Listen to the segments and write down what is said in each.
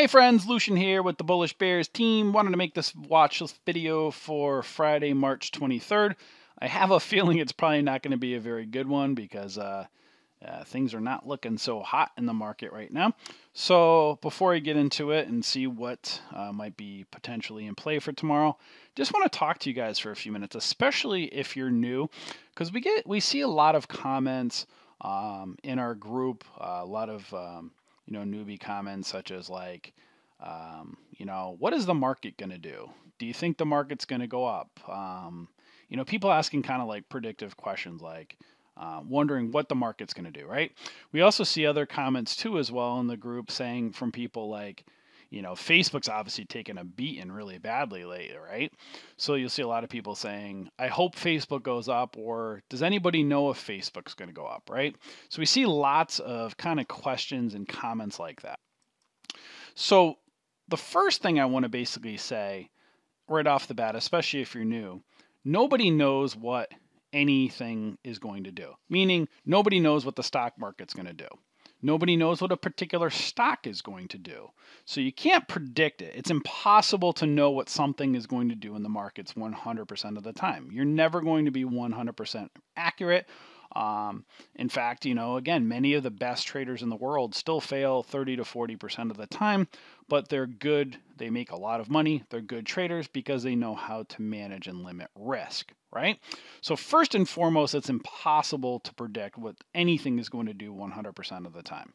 Hey friends, Lucian here with the Bullish Bears team. Wanted to make this watch list video for Friday, March 23rd. I have a feeling it's probably not going to be a very good one because things are not looking so hot in the market right now. So before I get into it and see what might be potentially in play for tomorrow, just want to talk to you guys for a few minutes, especially if you're new, because we see a lot of comments in our group, a lot of newbie comments such as like, what is the market going to do? Do you think the market's going to go up? People asking kind of like predictive questions like wondering what the market's going to do, right? We also see other comments too as well in the group saying from people like, Facebook's obviously taken a beating really badly lately, right? So you'll see a lot of people saying, I hope Facebook goes up, or does anybody know if Facebook's going to go up, right? So we see lots of kind of questions and comments like that. So the first thing I want to basically say right off the bat, especially if you're new, nobody knows what anything is going to do, meaning nobody knows what the stock market's going to do. Nobody knows what a particular stock is going to do. So you can't predict it. It's impossible to know what something is going to do in the markets 100% of the time. You're never going to be 100% accurate. In fact, again, many of the best traders in the world still fail 30 to 40% of the time, but they're good. They make a lot of money. They're good traders because they know how to manage and limit risk, right? So first and foremost, it's impossible to predict what anything is going to do 100% of the time.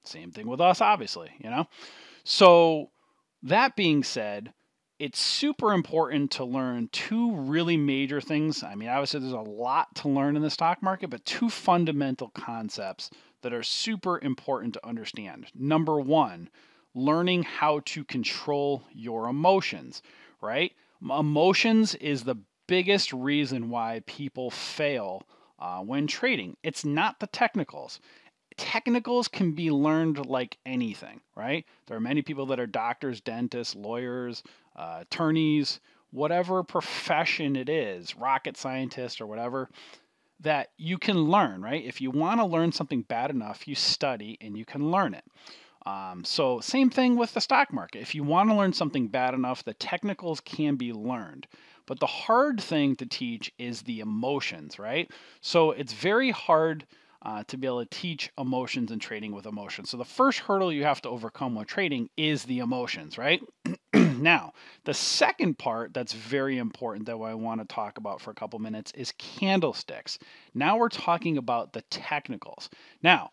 Same thing with us, obviously, So that being said, it's super important to learn two really major things. I mean, obviously there's a lot to learn in the stock market, but two fundamental concepts that are super important to understand. Number one, learning how to control your emotions, right? Emotions is the biggest reason why people fail when trading. It's not the technicals. Technicals can be learned like anything, right? There are many people that are doctors, dentists, lawyers, attorneys, whatever profession it is, rocket scientists or whatever, that you can learn, right? If you want to learn something bad enough, you study and you can learn it. So same thing with the stock market. If you want to learn something bad enough, the technicals can be learned. But the hard thing to teach is the emotions, right? So it's very hard to be able to teach emotions and trading with emotions. So the first hurdle you have to overcome when trading is the emotions, right? Now, the second part that's very important that I want to talk about for a couple minutes is candlesticks. Now we're talking about the technicals. Now,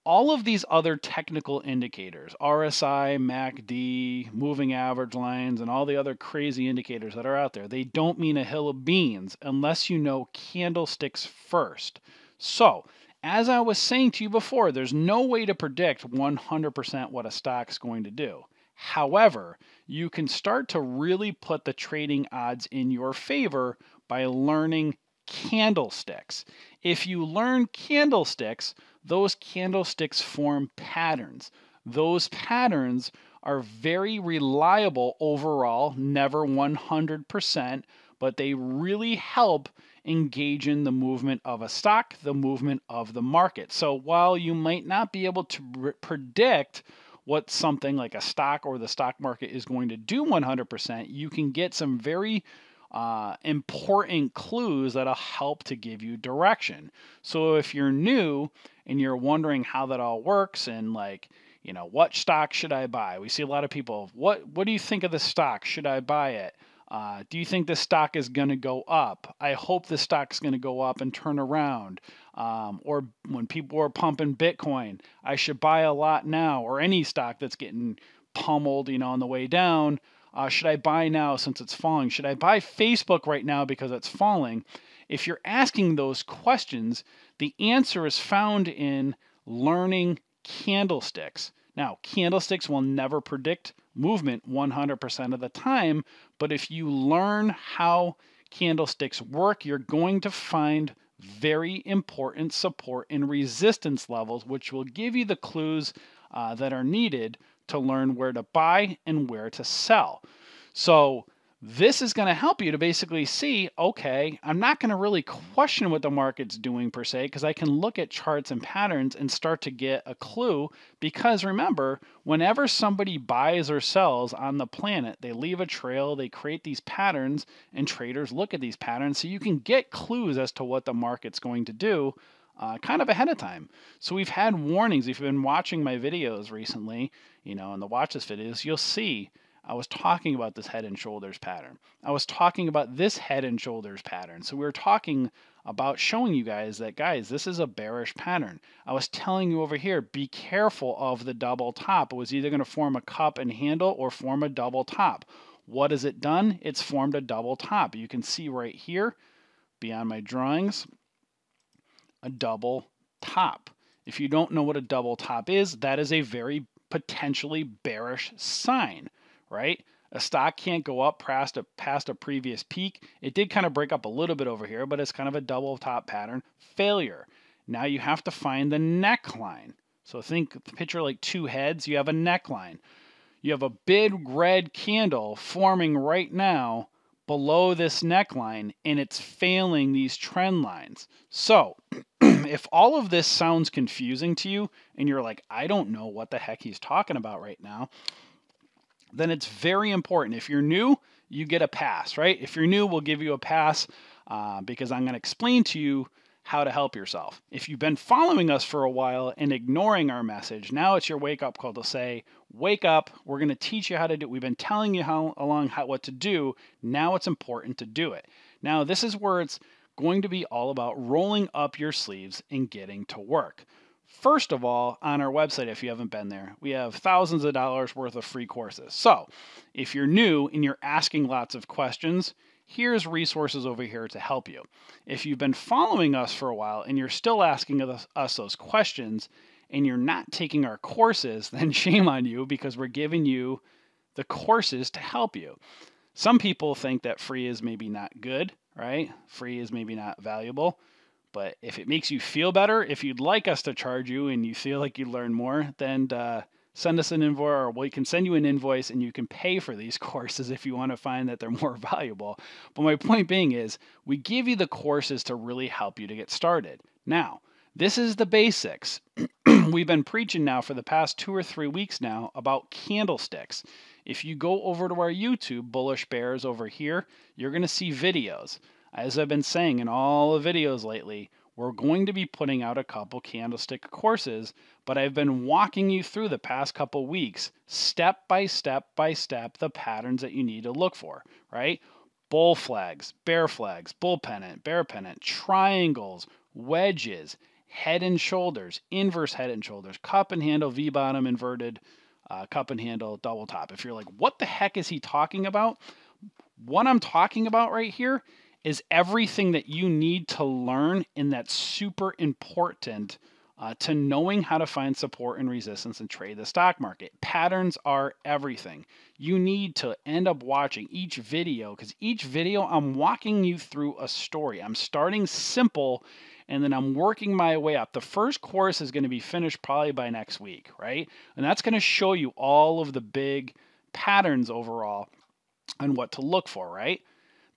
all of these other technical indicators, RSI, MACD, moving average lines, and all the other crazy indicators that are out there, they don't mean a hill of beans unless you know candlesticks first. So, as I was saying to you before, there's no way to predict 100% what a stock's going to do. However, you can start to really put the trading odds in your favor by learning candlesticks. If you learn candlesticks, those candlesticks form patterns. Those patterns are very reliable overall, never 100%, but they really help engage in the movement of a stock, the movement of the market. So while you might not be able to predict what something like a stock or the stock market is going to do 100%, you can get some very important clues that'll help to give you direction. So if you're new and you're wondering how that all works and like, what stock should I buy? We see a lot of people, what do you think of the stock? Should I buy it? Do you think this stock is going to go up? I hope the stock's going to go up and turn around. Or when people are pumping Bitcoin, I should buy a lot now, or any stock that's getting pummeled, on the way down. Should I buy now since it's falling? Should I buy Facebook right now because it's falling? If you're asking those questions, the answer is found in learning candlesticks. Now, candlesticks will never predict movement 100% of the time, but if you learn how candlesticks work, you're going to find very important support and resistance levels, which will give you the clues that are needed to learn where to buy and where to sell. So This is going to help you to basically see, okay, I'm not going to really question what the market's doing per se, because I can look at charts and patterns and start to get a clue. Because remember, whenever somebody buys or sells on the planet, they leave a trail, they create these patterns, and traders look at these patterns so you can get clues as to what the market's going to do kind of ahead of time. So we've had warnings. If you've been watching my videos recently, in the watch this videos, you'll see I was talking about this head and shoulders pattern. I was talking about this head and shoulders pattern. So we were talking about showing you guys that, guys, this is a bearish pattern. I was telling you over here, be careful of the double top. It was either going to form a cup and handle or form a double top. What has it done? It's formed a double top. You can see right here, beyond my drawings, a double top. If you don't know what a double top is, that is a very potentially bearish sign. Right? A stock can't go up past a previous peak. It did kind of break up a little bit over here, but it's kind of a double top pattern failure. Now you have to find the neckline. So picture like two heads. You have a neckline. You have a big red candle forming right now below this neckline, and it's failing these trend lines. So if all of this sounds confusing to you and you're like, I don't know what the heck he's talking about right now, then it's very important. If you're new, you get a pass, right? If you're new, we'll give you a pass because I'm going to explain to you how to help yourself. If you've been following us for a while and ignoring our message, now it's your wake-up call to say, wake up, we're going to teach you how to do it. We've been telling you what to do. Now it's important to do it. Now this is where it's going to be all about rolling up your sleeves and getting to work. First of all, on our website, if you haven't been there, we have thousands of dollars worth of free courses. So if you're new and you're asking lots of questions, here's resources over here to help you. If you've been following us for a while and you're still asking us those questions and you're not taking our courses, then shame on you, because we're giving you the courses to help you. Some people think that free is maybe not good, right? Free is maybe not valuable. But if it makes you feel better, if you'd like us to charge you and you feel like you learn more, then send us an invoice, or we can send you an invoice and you can pay for these courses if you want to find that they're more valuable. But my point being is, we give you the courses to really help you to get started. Now, this is the basics. We've been preaching now for the past 2 or 3 weeks now about candlesticks. If you go over to our YouTube, Bullish Bears over here, you're going to see videos. As I've been saying in all the videos lately, we're going to be putting out a couple candlestick courses, but I've been walking you through the past couple weeks, step by step, the patterns that you need to look for, right? Bull flags, bull pennant, bear pennant, triangles, wedges, head and shoulders, inverse head and shoulders, cup and handle, V-bottom, inverted, cup and handle, double top. If you're like, what the heck is he talking about? What I'm talking about right here is everything that you need to learn, and that's super important to knowing how to find support and resistance and trade the stock market. Patterns are everything. You need to end up watching each video, because each video I'm walking you through a story. I'm starting simple and then I'm working my way up. The first course is going to be finished probably by next week, right? And that's going to show you all of the big patterns overall and what to look for, right?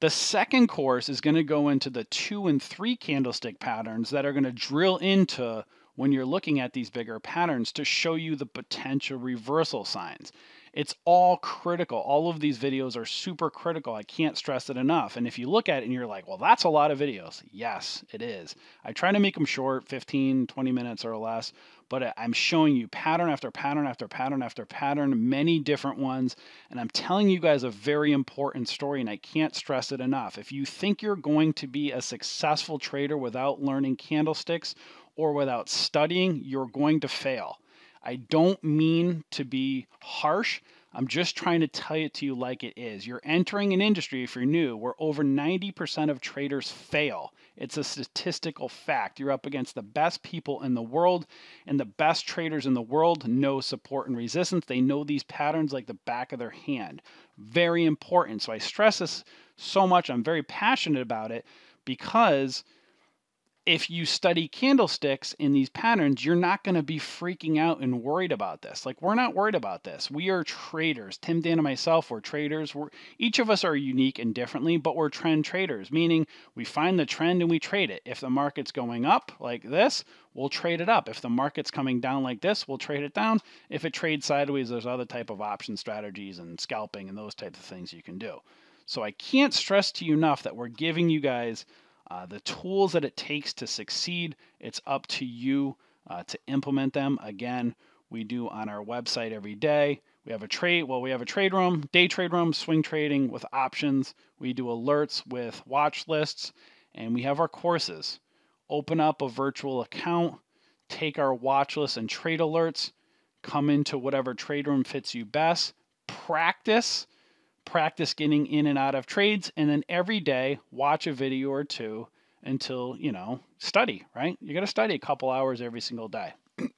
The second course is going to go into the 2 and 3 candlestick patterns that are going to drill into when you're looking at these bigger patterns to show you the potential reversal signs. It's all critical. All of these videos are super critical. I can't stress it enough. And if you look at it and you're like, well, that's a lot of videos. Yes, it is. I try to make them short, 15, 20 minutes or less, but I'm showing you pattern after pattern after pattern after pattern, many different ones. And I'm telling you guys a very important story, and I can't stress it enough. If you think you're going to be a successful trader without learning candlesticks or without studying, you're going to fail. I don't mean to be harsh. I'm just trying to tell it to you like it is. You're entering an industry, if you're new, where over 90% of traders fail. It's a statistical fact. You're up against the best people in the world, and the best traders in the world know support and resistance. They know these patterns like the back of their hand. Very important. So I stress this so much. I'm very passionate about it because if you study candlesticks in these patterns, you're not going to be freaking out and worried about this. Like, we're not worried about this. We are traders. Tim, Dan, and myself, we're traders. Each of us are unique and differently, but we're trend traders, meaning we find the trend and we trade it. If the market's going up like this, we'll trade it up. If the market's coming down like this, we'll trade it down. If it trades sideways, there's other type of option strategies and scalping and those types of things you can do. So I can't stress to you enough that we're giving you guys the tools that it takes to succeed. It's up to you to implement them. Again, we do on our website every day. We have a trade room, day trade room, swing trading with options. We do alerts with watch lists, and we have our courses. Open up a virtual account, take our watch list and trade alerts, come into whatever trade room fits you best, practice getting in and out of trades, and then every day watch a video or two until, study, right? You got to study a couple hours every single day.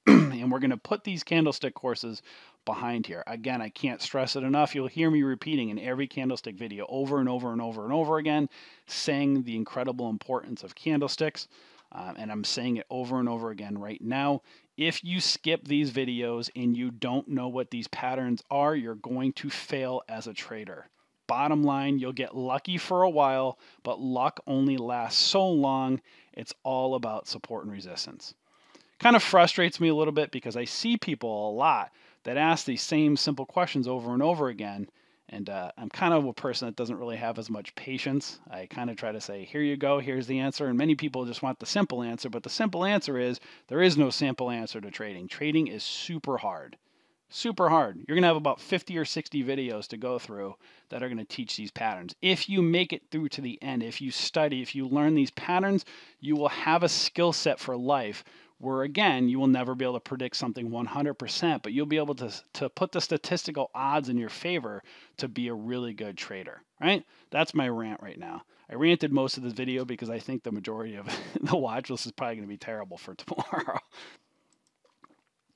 And we're going to put these candlestick courses behind here. Again, I can't stress it enough. You'll hear me repeating in every candlestick video over and over and over and over again, saying the incredible importance of candlesticks. And I'm saying it over and over again right now. If you skip these videos and you don't know what these patterns are, you're going to fail as a trader. Bottom line, you'll get lucky for a while, but luck only lasts so long. It's all about support and resistance. Kind of frustrates me a little bit because I see people a lot that ask these same simple questions over and over again. And I'm kind of a person that doesn't really have as much patience. I kind of try to say, here you go, here's the answer. And many people just want the simple answer. But the simple answer is there is no simple answer to trading. Trading is super hard. Super hard. You're going to have about 50 or 60 videos to go through that are going to teach these patterns. If you make it through to the end, if you study, if you learn these patterns, you will have a skill set for life where, again, you will never be able to predict something 100%, but you'll be able to put the statistical odds in your favor to be a really good trader, right? That's my rant right now. I ranted most of this video because I think the majority of the watch list is probably going to be terrible for tomorrow.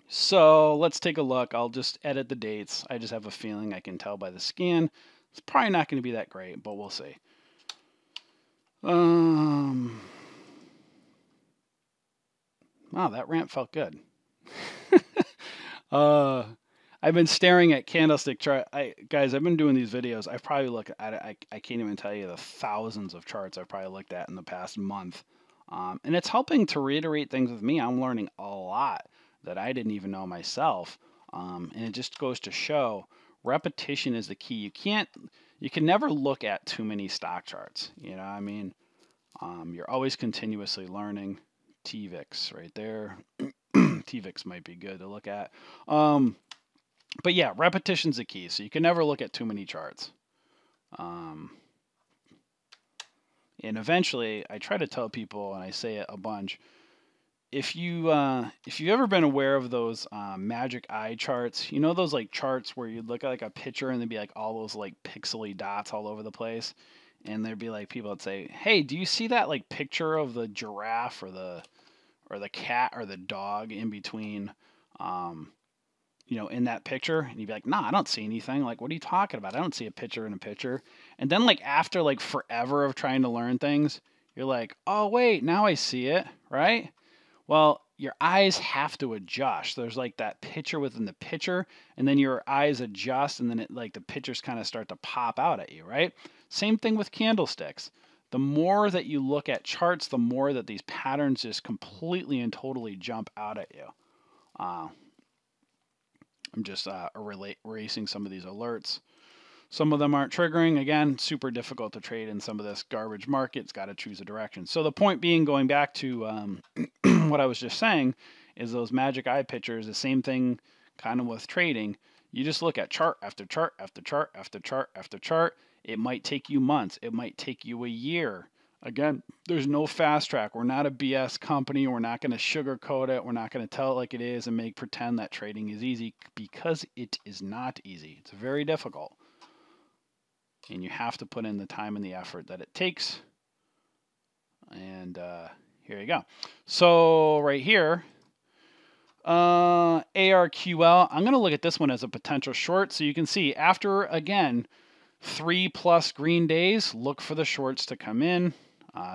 So let's take a look. I'll just edit the dates. I just have a feeling I can tell by the scan. It's probably not going to be that great, but we'll see. Wow, that rant felt good. I've been staring at candlestick chart. Guys, I've been doing these videos. I've probably looked at, I can't even tell you the thousands of charts I've probably looked at in the past month. And it's helping to reiterate things with me. I'm learning a lot that I didn't even know myself. And it just goes to show repetition is the key. You can never look at too many stock charts. You know what I mean? You're always continuously learning. TVIX right there. TVIX might be good to look at. But yeah, repetition's the key. So you can never look at too many charts. And eventually, I try to tell people, and I say it a bunch, if you've ever been aware of those magic eye charts, you know those like charts where you look at like a picture and there'd be like all those like pixely dots all over the place, and there'd be like people that say, "Hey, do you see that like picture of the giraffe or the cat or the dog in between, in that picture?" And you'd be like, "Nah, I don't see anything. Like, what are you talking about? I don't see a picture in a picture." And then like after like forever of trying to learn things, you're like, "Oh wait, now I see it," right? Well, your eyes have to adjust. There's like that picture within the picture, and then your eyes adjust, and then it like the pictures kind of start to pop out at you, right? Same thing with candlesticks. The more that you look at charts, the more that these patterns just completely and totally jump out at you. I'm just erasing some of these alerts. Some of them aren't triggering. Again, super difficult to trade in some of this garbage market. It's got to choose a direction. So the point being, going back to what I was just saying, is those magic eye pictures, the same thing kind of with trading. You just look at chart after chart after chart after chart after chart. It might take you months. It might take you a year. Again, there's no fast track. We're not a BS company. We're not going to sugarcoat it. We're not going to tell it like it is and pretend that trading is easy, because it is not easy. It's very difficult. And you have to put in the time and the effort that it takes. And here you go. So right here, ARQL, I'm going to look at this one as a potential short. So you can see after, again, 3+ green days, look for the shorts to come in.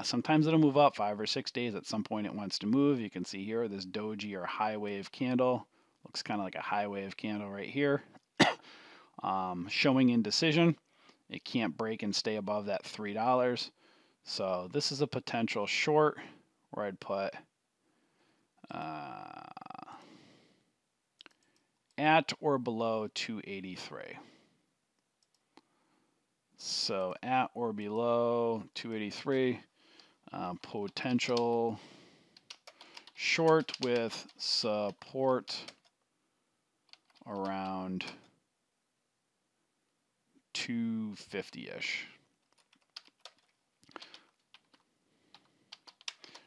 Sometimes it'll move up 5 or 6 days. At some point it wants to move. You can see here this doji or high wave candle. Looks kind of like a high wave candle right here. Showing indecision. It can't break and stay above that $3. So this is a potential short where I'd put at or below 283. So at or below 283, potential short with support around 250-ish.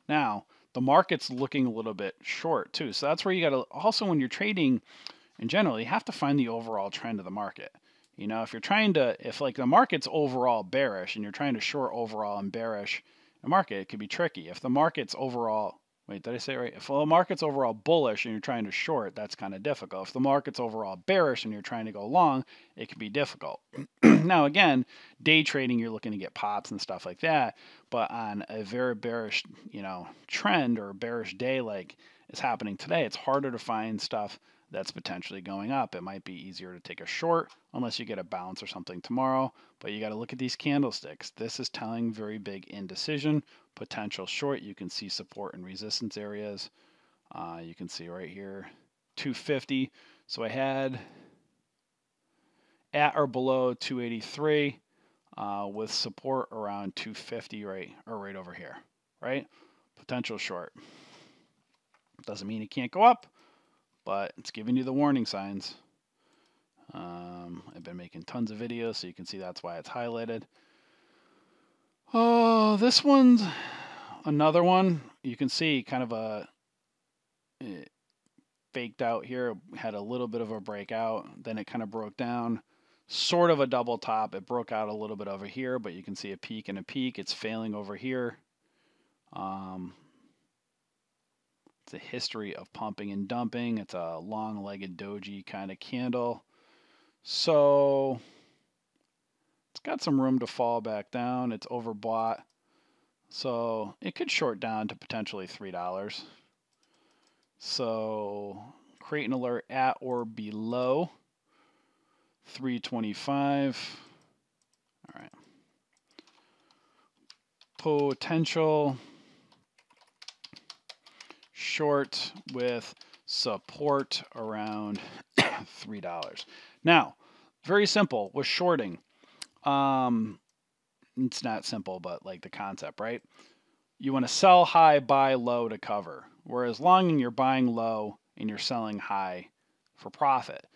Now, the market's looking a little bit short too. So that's where you got to also, when you're trading in general, you have to find the overall trend of the market. You know, if you're trying to, if like the market's overall bearish and you're trying to short overall and bearish the market, it could be tricky. If the market's overall, wait, did I say it right? If the market's overall bullish and you're trying to short, that's kind of difficult. If the market's overall bearish and you're trying to go long, it can be difficult. Now, again, day trading, you're looking to get pops and stuff like that. But on a very bearish, you know, trend or bearish day like is happening today, it's harder to find stuff that's potentially going up. It might be easier to take a short unless you get a bounce or something tomorrow, but you got to look at these candlesticks. This is telling very big indecision, potential short. You can see support and resistance areas. You can see right here, 250. So I had at or below 283 with support around 250 right over here, right? Potential short. Doesn't mean it can't go up, but it's giving you the warning signs. I've been making tons of videos, so you can see that's why it's highlighted. Oh, this one's another one. You can see kind of faked out here. Had a little bit of a breakout. Then it kind of broke down. Sort of a double top. It broke out a little bit over here, but you can see a peak and a peak. It's failing over here. It's a history of pumping and dumping. It's a long-legged doji kind of candle. So it's got some room to fall back down. It's overbought. So it could short down to potentially $3. So create an alert at or below 325. All right. Potential short with support around $3. Now, very simple with shorting. It's not simple, but like the concept, right? You want to sell high, buy low to cover. Whereas long, you're buying low and you're selling high for profit.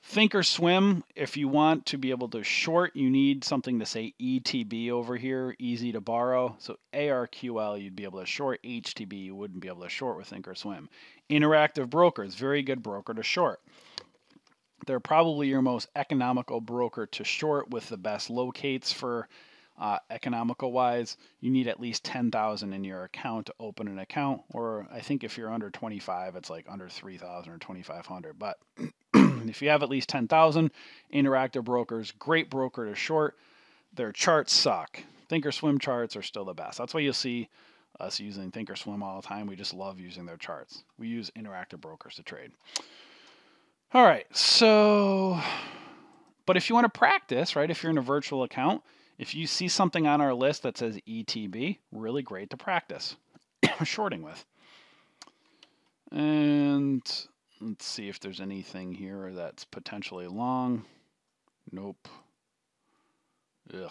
Think or swim, if you want to be able to short, you need something to say ETB over here, easy to borrow. So ARQL, you'd be able to short. HTB, you wouldn't be able to short with think or swim. Interactive brokers, very good broker to short. They're probably your most economical broker to short with the best locates for economical wise. You need at least 10,000 in your account to open an account, or I think if you're under 25, it's like under 3,000 or 2,500. But if you have at least 10,000, Interactive Brokers, great broker to short. Their charts suck. Thinkorswim charts are still the best. That's why you'll see us using Thinkorswim all the time. We just love using their charts. We use Interactive Brokers to trade. All right, so, but if you want to practice, right, if you're in a virtual account, if you see something on our list that says ETB, really great to practice shorting with. And let's see if there's anything here that's potentially long. Nope. Ugh.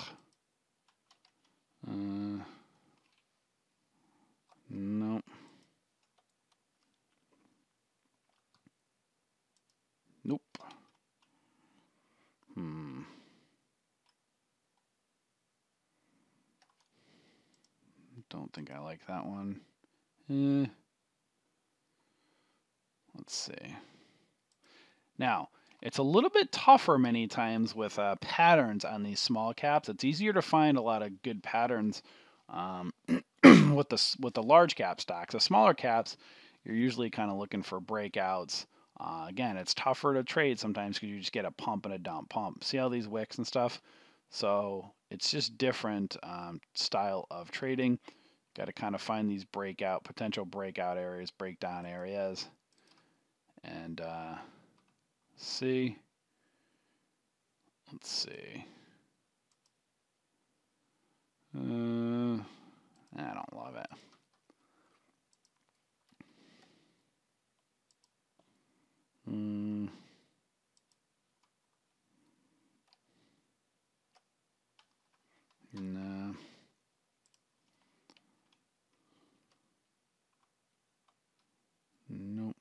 Nope. Nope. Don't think I like that one. Let's see. Now, it's a little bit tougher many times with patterns on these small caps. It's easier to find a lot of good patterns with the large cap stocks. The smaller caps, you're usually kind of looking for breakouts. Again, it's tougher to trade sometimes because you just get a pump and a dump. Pump. See all these wicks and stuff? So it's just different style of trading. Got to kind of find these potential breakout areas, breakdown areas, and see. Let's see. I don't love it. No. Nope.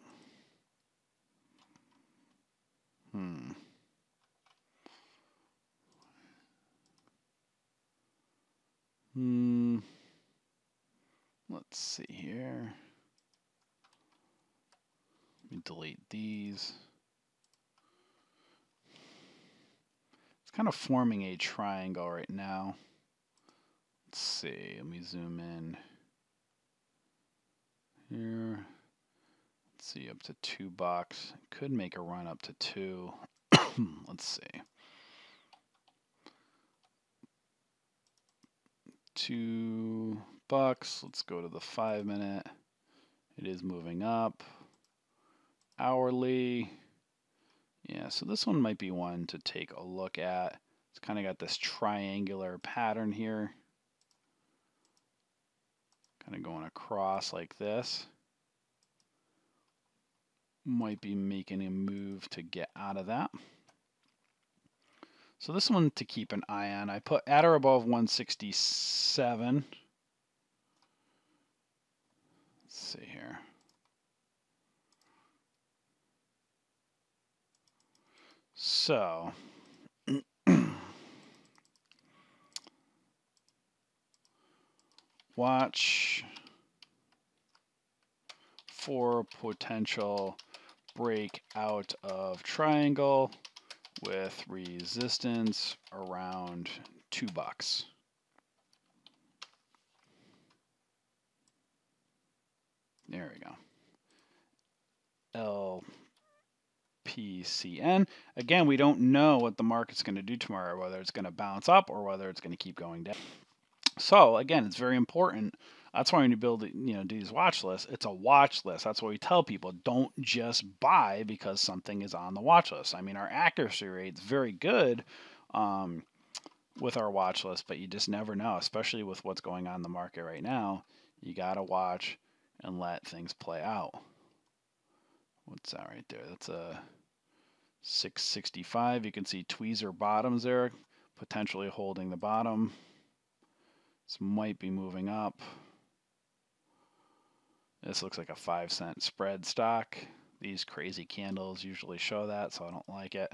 Let's see here. Let me delete these. It's kind of forming a triangle right now. Let's see. Let me zoom in here. Let's see, up to $2. Could make a run up to 2. Let's see. $2. Let's go to the 5-minute. It is moving up. Hourly. Yeah, so this one might be one to take a look at. It's kind of got this triangular pattern here. Kind of going across like this. Might be making a move to get out of that. So this one to keep an eye on. I put at or above 167. Let's see here. So watch for potential break out of triangle with resistance around $2. There we go. LPCN. Again, we don't know what the market's going to do tomorrow, whether it's going to bounce up or whether it's going to keep going down. So again, it's very important. That's why when you build, do these watch lists, it's a watch list. That's why we tell people, don't just buy because something is on the watch list. I mean, our accuracy rate's very good with our watch list, but you just never know, especially with what's going on in the market right now. You got to watch and let things play out. What's that right there? That's a 665. You can see tweezer bottoms there, potentially holding the bottom. This might be moving up. This looks like a 5-cent spread stock. These crazy candles usually show that, so I don't like it.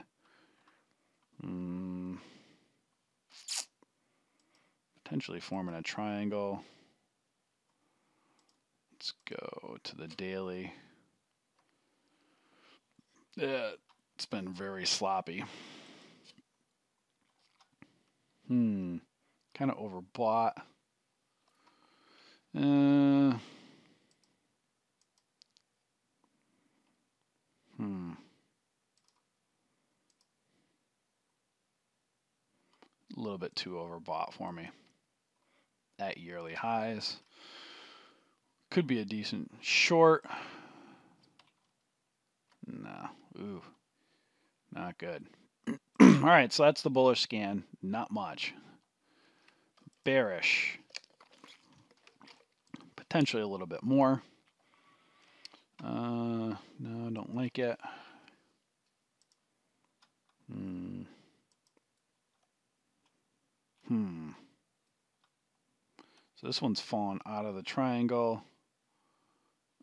Potentially forming a triangle. Let's go to the daily. Yeah, it's been very sloppy. Kind of overbought. A little bit too overbought for me. At yearly highs. Could be a decent short. No. Ooh. Not good. All right, so that's the bullish scan. Not much. Bearish. Potentially a little bit more. No, I don't like it. So this one's fallen out of the triangle.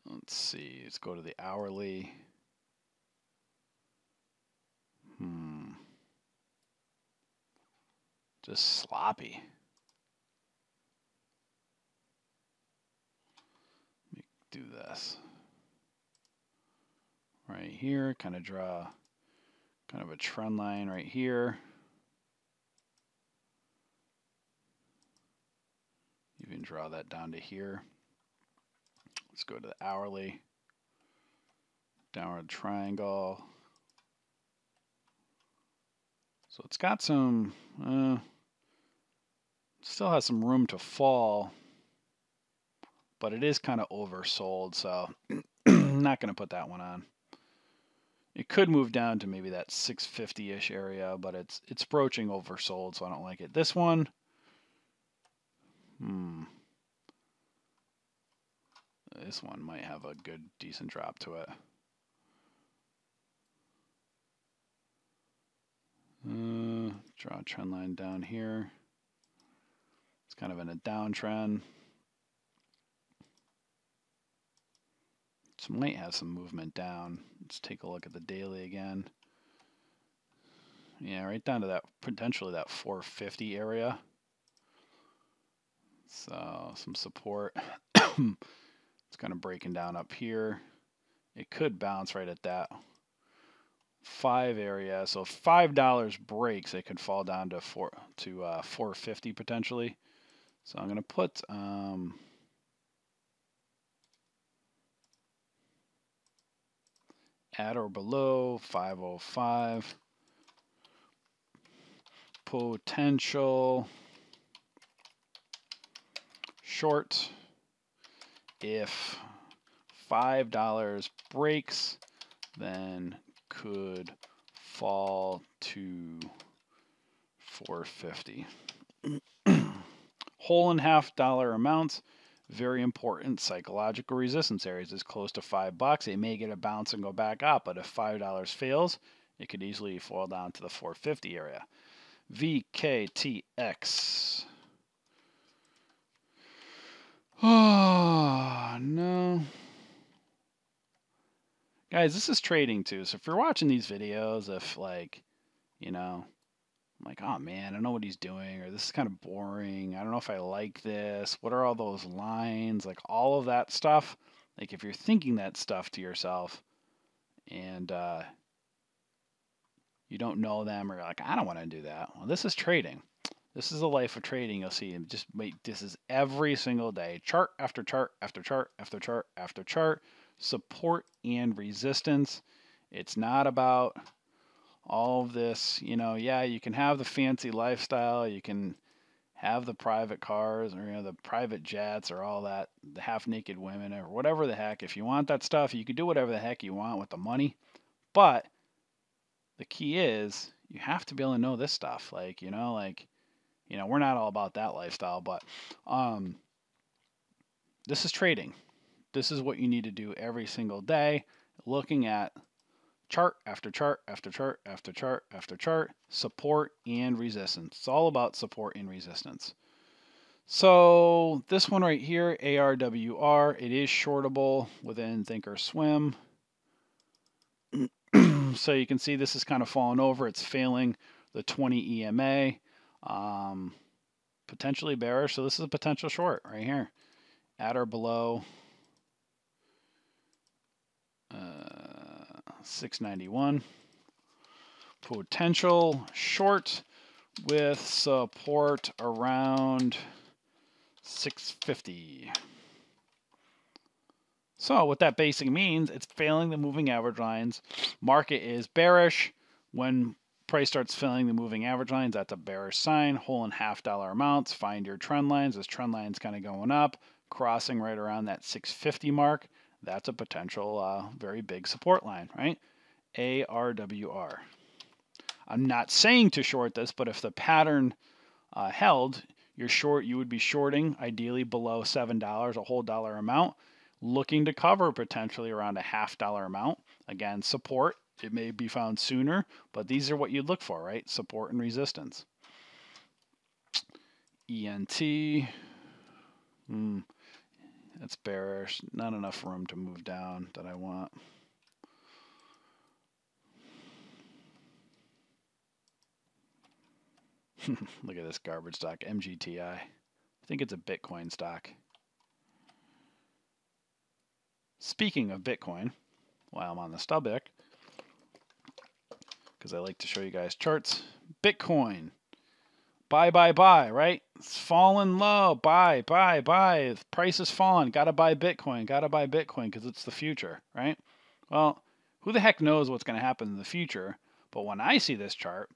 Let's see. Let's go to the hourly. Just sloppy. Let me do this. Right here, kind of draw kind of a trend line right here. Even draw that down to here. Let's go to the hourly. Downward triangle. So it's got some Still has some room to fall, but it is kind of oversold, so not going to put that one on. It could move down to maybe that 650-ish area, but it's approaching oversold, so I don't like it. This one, this one might have a good, decent drop to it. Draw a trend line down here. It's kind of in a downtrend. This might have some movement down. Let's take a look at the daily again. Yeah, right down to that, potentially that 450 area. So some support. It's kind of breaking down up here. It could bounce right at that 5 area. So if $5 breaks, it could fall down to 450 potentially. So I'm going to put at or below 505. Potential short if $5 breaks, then could fall to 450. Whole and half dollar amounts, very important. Psychological resistance areas is close to $5. It may get a bounce and go back up, but if $5 fails, it could easily fall down to the 450 area. VKTX. Oh, no. Guys, this is trading too. So if you're watching these videos, if like, you know, I'm like, oh man, I don't know what he's doing, or this is kind of boring. I don't know if I like this. What are all those lines? Like all of that stuff. Like if you're thinking that stuff to yourself and you don't know them, or you're like, I don't want to do that. Well, this is trading. This is the life of trading. You'll see. Just wait. This is every single day. Chart after chart after chart after chart after chart. Support and resistance. It's not about all of this, you know. Yeah, you can have the fancy lifestyle, you can have the private cars, or the private jets, or all that, the half naked women, or whatever the heck. If you want that stuff, you can do whatever the heck you want with the money. But the key is you have to be able to know this stuff. Like, we're not all about that lifestyle, but this is trading. This is what you need to do every single day, looking at chart after chart after chart after chart after chart, support and resistance. It's all about support and resistance. So this one right here, ARWR, it is shortable within Thinkorswim. So you can see this is kind of falling over. It's failing the 20 EMA. Potentially bearish. So this is a potential short right here. At or below 691. Potential short with support around 650. So what that basically means, it's failing the moving average lines. Market is bearish. When price starts failing the moving average lines, that's a bearish sign. Whole and half dollar amounts. Find your trend lines. This trend line's kind of going up, crossing right around that 650 mark. That's a potential very big support line, right? ARWR. I'm not saying to short this, but if the pattern held, you would be shorting ideally below $7, a whole dollar amount, looking to cover potentially around a half dollar amount. Again, support, it may be found sooner, but these are what you'd look for, right? Support and resistance. ENT. That's bearish. Not enough room to move down that I want. Look at this garbage stock, MGTI. I think it's a Bitcoin stock. Speaking of Bitcoin, while I'm on the Stubbic, because I like to show you guys charts, Bitcoin. Buy, right? It's fallen low. Buy. The price is falling. Got to buy Bitcoin. Because it's the future, right? Well, who the heck knows what's going to happen in the future? But when I see this chart,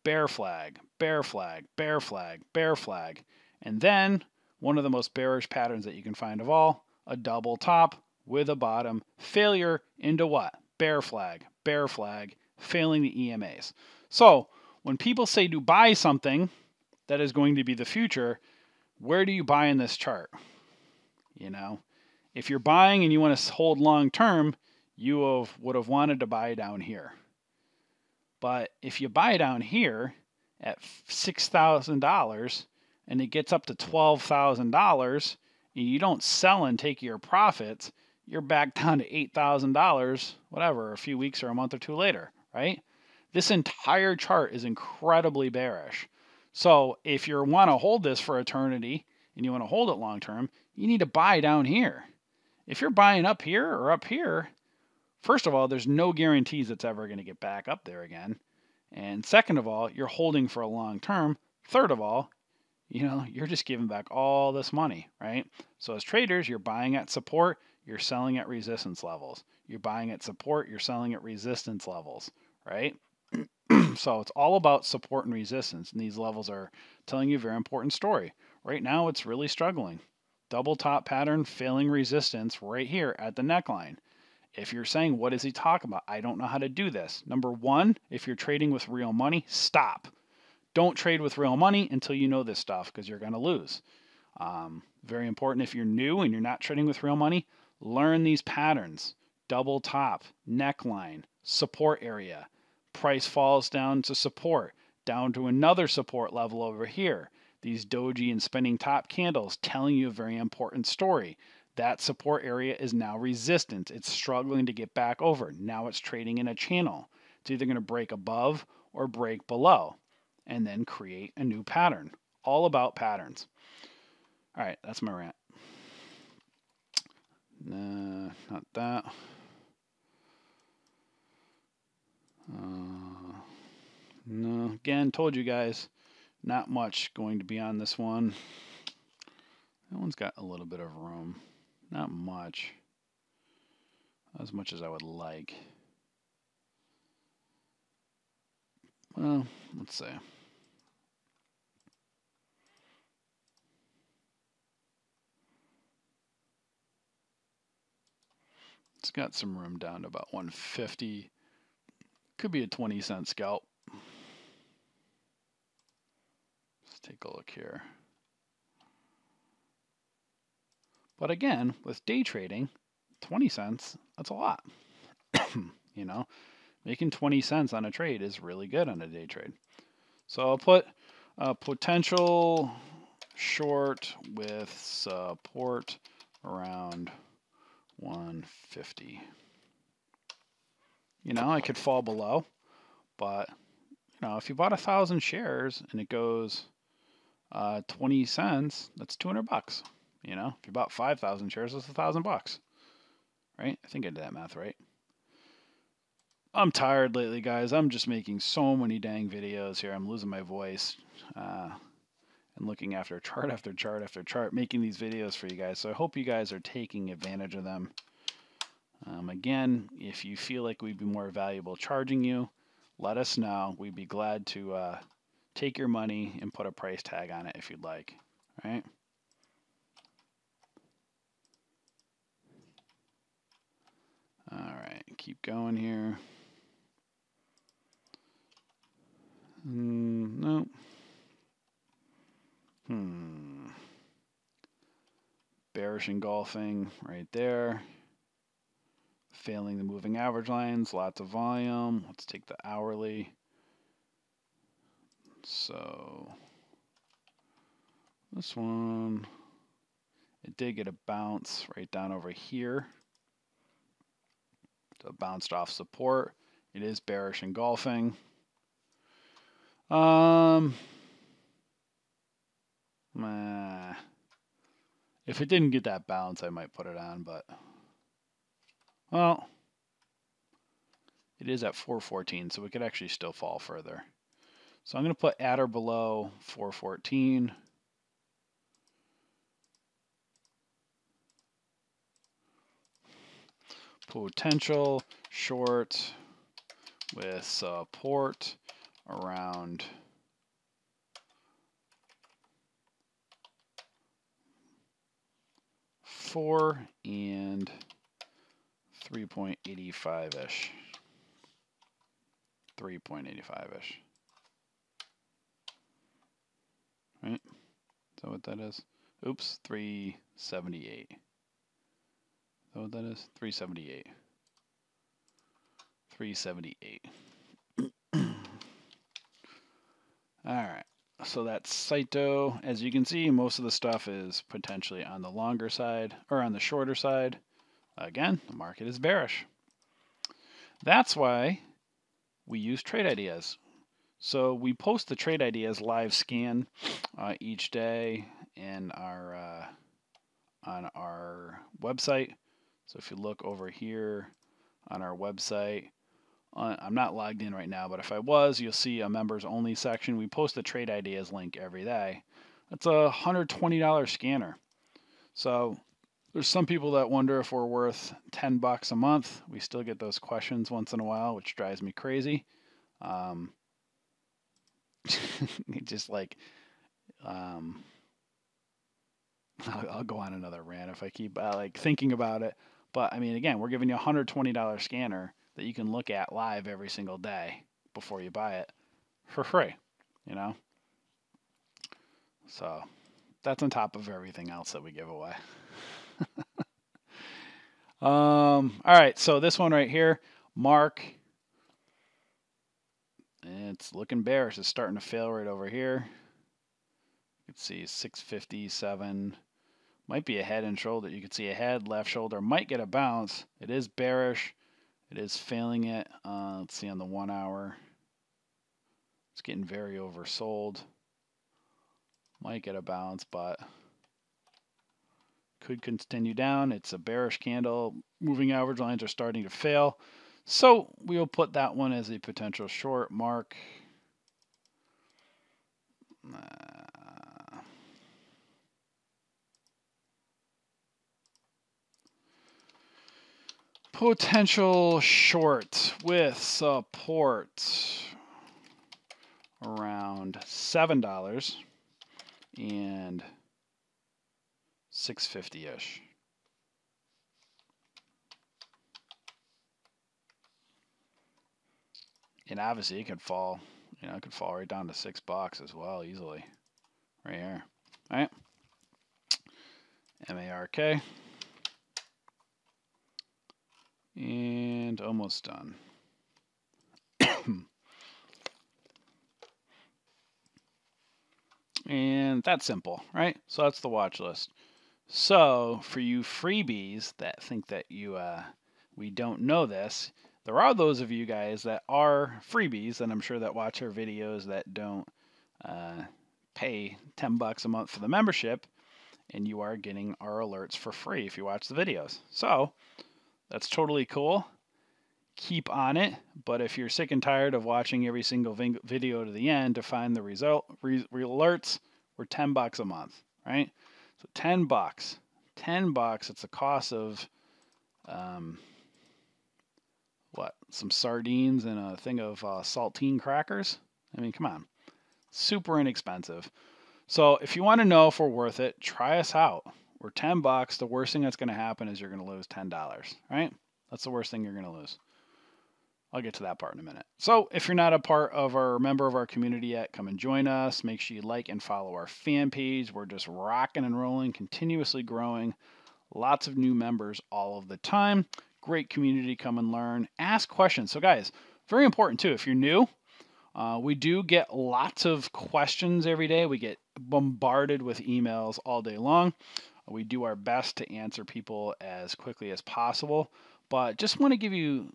bear flag, bear flag, bear flag, bear flag. And then one of the most bearish patterns that you can find of all, a double top with a bottom, failure into what? Bear flag, failing the EMAs. So when people say to buy something that is going to be the future, where do you buy in this chart? You know, if you're buying and you want to hold long term, you would have wanted to buy down here. But if you buy down here at $6,000 and it gets up to $12,000 and you don't sell and take your profits, you're back down to $8,000, whatever, a few weeks or a month or two later, right? This entire chart is incredibly bearish. So if you want to hold this for eternity and you want to hold it long term, you need to buy down here. If you're buying up here or up here, first of all, there's no guarantees it's ever going to get back up there again. And second of all, you're holding for a long term. Third of all, you're just giving back all this money, right? So as traders, you're buying at support, you're selling at resistance levels. You're buying at support, you're selling at resistance levels, right? So it's all about support and resistance, and these levels are telling you a very important story. Right now, it's really struggling. Double top pattern, failing resistance right here at the neckline. If you're saying, what is he talking about? I don't know how to do this. Number one, if you're trading with real money, stop. Don't trade with real money until you know this stuff, because you're going to lose. Very important if you're new and you're not trading with real money, learn these patterns. Double top, neckline, support area. Price falls down to support, down to another support level over here. These doji and spinning top candles telling you a very important story. That support area is now resistance. It's struggling to get back over. Now it's trading in a channel. It's either going to break above or break below and then create a new pattern. All about patterns. All right, that's my rant. Not that. No, again, told you guys, not much going to be on this one. That one's got a little bit of room. Not much. Not as much as I would like. Well, let's see. It's got some room down to about 150. Could be a 20-cent scalp. Let's take a look here. But again, with day trading, 20 cents, that's a lot. Making 20 cents on a trade is really good on a day trade. So I'll put a potential short with support around 150. I could fall below, but if you bought 1,000 shares and it goes 20 cents, that's $200. If you bought 5,000 shares, that's $1,000, right? I think I did that math right. I'm tired lately, guys. I'm just making so many dang videos here. I'm losing my voice and looking after chart after chart after chart, making these videos for you guys. So I hope you guys are taking advantage of them. Again, if you feel like we'd be more valuable charging you, let us know. We'd be glad to take your money and put a price tag on it if you'd like. All right? All right, keep going here. No. Bearish engulfing right there. Failing the moving average lines, lots of volume. Let's take the hourly. So this one, it did get a bounce right down over here. So it bounced off support. It is bearish engulfing. If it didn't get that bounce, I might put it on, but well, it is at 414, so it could actually still fall further. So I'm going to put at or below 414. Potential short with support around 4 and 3.85-ish. 3.85-ish. Right? Is that what that is? Oops, 378. Is that what that is? 378. 378. All right. So that's Saito. As you can see, most of the stuff is potentially on the longer side or on the shorter side. Again, the market is bearish. That's why we use trade ideas. So we post the trade ideas live scan each day in our on our website. So if you look over here on our website, I'm not logged in right now, but if I was, you'll see a members only section. We post the trade ideas link every day. That's a $120 scanner. So there's some people that wonder if we're worth $10 a month. We still get those questions once in a while, which drives me crazy. Just like, I'll go on another rant if I keep like thinking about it. But I mean, again, we're giving you a $120 scanner that you can look at live every single day before you buy it for free, you know? So that's on top of everything else that we give away. All right, so this one right here, Mark, it's looking bearish. It's starting to fail right over here. You can see 657. Might be a head and shoulder. You can see a head, left shoulder. Might get a bounce. It is bearish. It is failing it. Let's see on the 1 hour. It's getting very oversold. Might get a bounce, but could continue down. It's a bearish candle. Moving average lines are starting to fail. So we'll put that one as a potential short. Mark. Potential short with support around $7 and 650-ish. And obviously it could fall, it could fall right down to $6 as well easily. Right here. All right. MARK. And almost done. And that's simple, right? So that's the watch list. So for you freebies that think that we don't know this, there are those of you guys that are freebies, and I'm sure that watch our videos that don't pay $10 a month for the membership, and you are getting our alerts for free if you watch the videos. So that's totally cool. Keep on it, but if you're sick and tired of watching every single video to the end to find the alerts, we're $10 a month, right? So $10, it's a cost of what? Some sardines and a thing of saltine crackers. I mean, come on, super inexpensive. So if you want to know if we're worth it, try us out. We're $10. The worst thing that's going to happen is you're going to lose $10, right? That's the worst thing you're going to lose. I'll get to that part in a minute. So if you're not a member of our community yet, come and join us. Make sure you like and follow our fan page. We're just rocking and rolling, continuously growing. Lots of new members all of the time. Great community. Come and learn. Ask questions. So guys, very important too. If you're new, we do get lots of questions every day. We get bombarded with emails all day long. We do our best to answer people as quickly as possible. But just want to give you,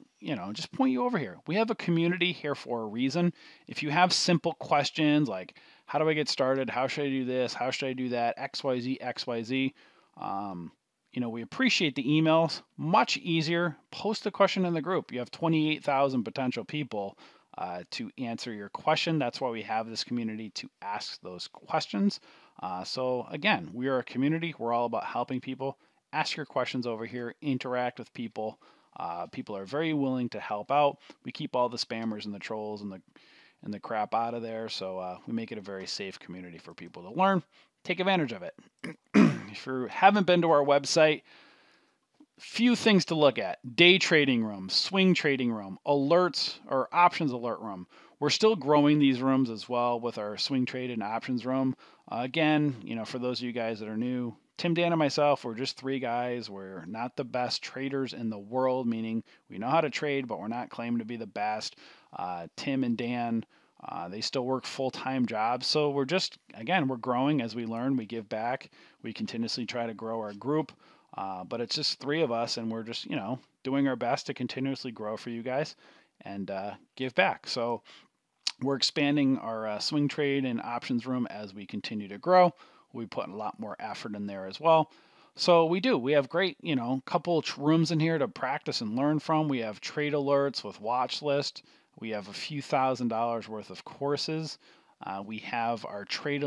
just point you over here. We have a community here for a reason. If you have simple questions like, how do I get started? How should I do this? How should I do that? XYZ, XYZ. We appreciate the emails. Much easier. Post a question in the group. You have 28,000 potential people to answer your question. That's why we have this community to ask those questions. So again, we are a community. We're all about helping people. Ask your questions over here, interact with people. People are very willing to help out. We keep all the spammers and the trolls and the crap out of there. So we make it a very safe community for people to learn. Take advantage of it. if you haven't been to our website, few things to look at: day trading room, swing trading room, alerts or options alert room. We're still growing these rooms as well with our swing trade and options room. Again, for those of you guys that are new, Tim, Dan, and myself, we're just three guys. We're not the best traders in the world, meaning we know how to trade, but we're not claiming to be the best. Tim and Dan, they still work full-time jobs. So we're growing as we learn, we give back, we continuously try to grow our group. But it's just three of us, and we're just, doing our best to continuously grow for you guys and give back. So we're expanding our swing trade and options room as we continue to grow. We put a lot more effort in there as well. So we have great, couple rooms in here to practice and learn from. We have trade alerts with watch list. We have a few $1,000s worth of courses. We have our trade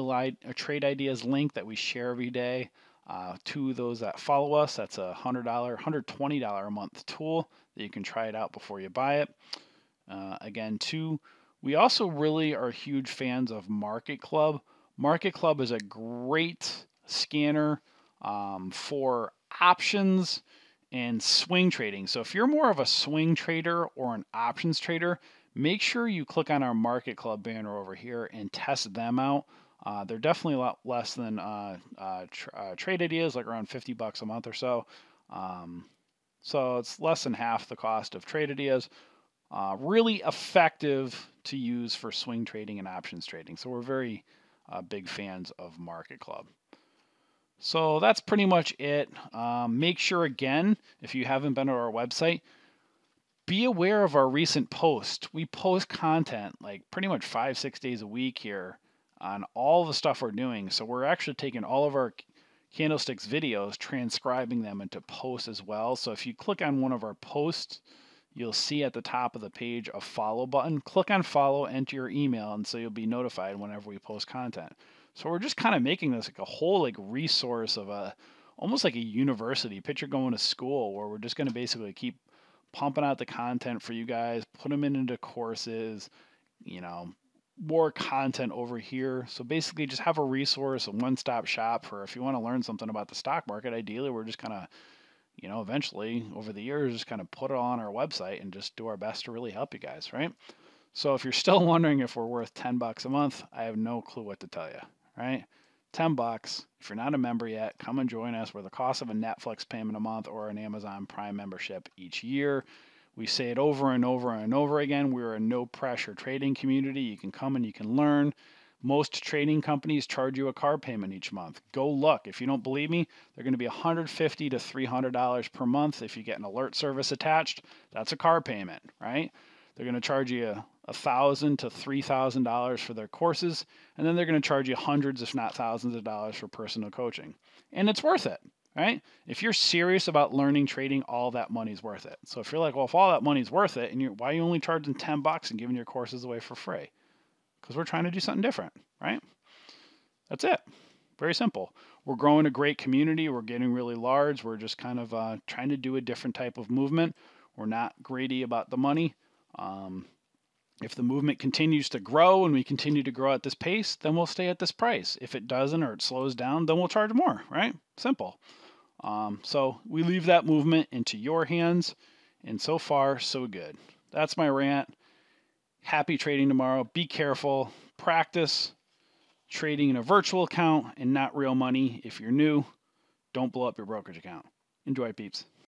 ideas link that we share every day. To those that follow us, that's a $100, $120 a month tool that you can try it out before you buy it. Again, too, we also really are huge fans of Market Club. Market Club is a great scanner for options and swing trading. So if you're more of a swing trader or an options trader, make sure you click on our Market Club banner over here and test them out. They're definitely a lot less than trade ideas, like around $50 a month or so. So it's less than half the cost of trade ideas. Really effective to use for swing trading and options trading. So we're very big fans of Market Club. So that's pretty much it. Make sure, again, if you haven't been to our website, be aware of our recent posts. We post content like pretty much 5-6 days a week here on all the stuff we're doing. So we're actually taking all of our candlesticks videos, transcribing them into posts as well. So if you click on one of our posts, you'll see at the top of the page a follow button. Click on follow, enter your email, and so you'll be notified whenever we post content. So we're just kind of making this like a whole resource of almost like a university. Picture going to school, where we're just going to basically keep pumping out the content for you guys, put them into courses, more content over here. So basically just have a resource, a one-stop shop for if you want to learn something about the stock market. Ideally, we're just kind of, eventually over the years, just kind of put it on our website and just do our best to really help you guys, right? So if you're still wondering if we're worth $10 a month, I have no clue what to tell you, right? $10. If you're not a member yet, come and join us. We're the cost of a Netflix payment a month or an Amazon Prime membership each year. We say it over and over and over again. We're a no-pressure trading community. You can come and you can learn. Most trading companies charge you a card payment each month. Go look. If you don't believe me, they're going to be $150 to $300 per month. If you get an alert service attached, that's a card payment, right? They're going to charge you $1,000 to $3,000 for their courses, and then they're going to charge you hundreds, if not thousands of dollars for personal coaching. And it's worth it, right? If you're serious about learning trading, all that money's worth it. So if you're like, well, if all that money's worth it, and why are you only charging $10 and giving your courses away for free? Because we're trying to do something different, right? That's it. Very simple. We're growing a great community. We're getting really large. We're just kind of trying to do a different type of movement. We're not greedy about the money. If the movement continues to grow and we continue to grow at this pace, then we'll stay at this price. If it doesn't or it slows down, then we'll charge more, right? Simple. So we leave that movement into your hands, and so far, so good. That's my rant. Happy trading tomorrow. Be careful. Practice trading in a virtual account and not real money. If you're new, don't blow up your brokerage account. Enjoy, peeps.